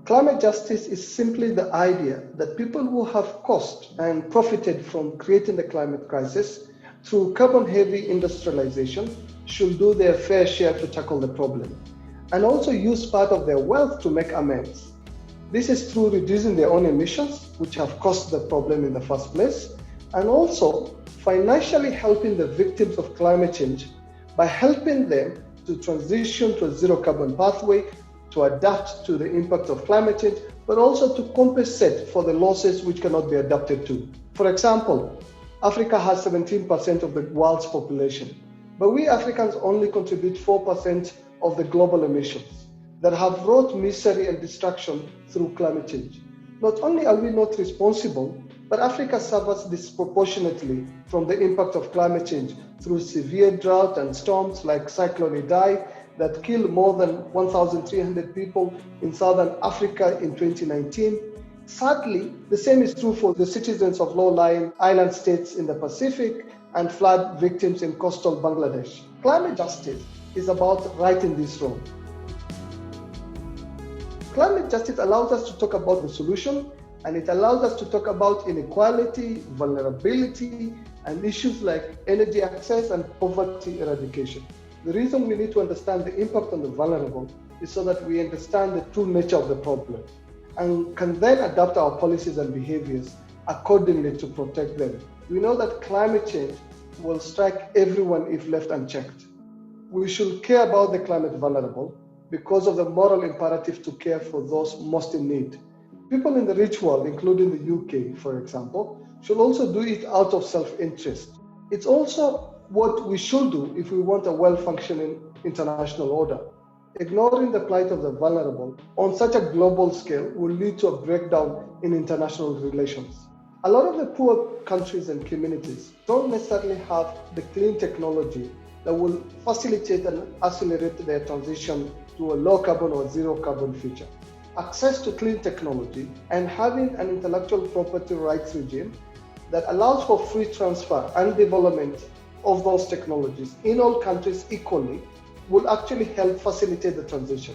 Climate justice is simply the idea that people who have caused and profited from creating the climate crisis through carbon-heavy industrialization should do their fair share to tackle the problem, and also use part of their wealth to make amends. This is through reducing their own emissions, which have caused the problem in the first place, and also financially helping the victims of climate change by helping them to transition to a zero carbon pathway, to adapt to the impact of climate change, but also to compensate for the losses which cannot be adapted to. For example, Africa has 17% of the world's population, but we Africans only contribute 4% of the global emissions that have wrought misery and destruction through climate change. Not only are we not responsible, but Africa suffers disproportionately from the impact of climate change through severe drought and storms like Cyclone Idai that killed more than 1,300 people in Southern Africa in 2019. Sadly, the same is true for the citizens of low-lying island states in the Pacific and flood victims in coastal Bangladesh. Climate justice is about righting this wrong. Climate justice allows us to talk about the solution, and it allows us to talk about inequality, vulnerability, and issues like energy access and poverty eradication. The reason we need to understand the impact on the vulnerable is so that we understand the true nature of the problem and can then adapt our policies and behaviors accordingly to protect them. We know that climate change will strike everyone if left unchecked. We should care about the climate vulnerable because of the moral imperative to care for those most in need. People in the rich world, including the UK, for example, should also do it out of self-interest. It's also what we should do if we want a well-functioning international order. Ignoring the plight of the vulnerable on such a global scale will lead to a breakdown in international relations. A lot of the poor countries and communities don't necessarily have the clean technology that will facilitate and accelerate their transition to a low carbon or zero carbon future. Access to clean technology and having an intellectual property rights regime that allows for free transfer and development of those technologies in all countries equally will actually help facilitate the transition.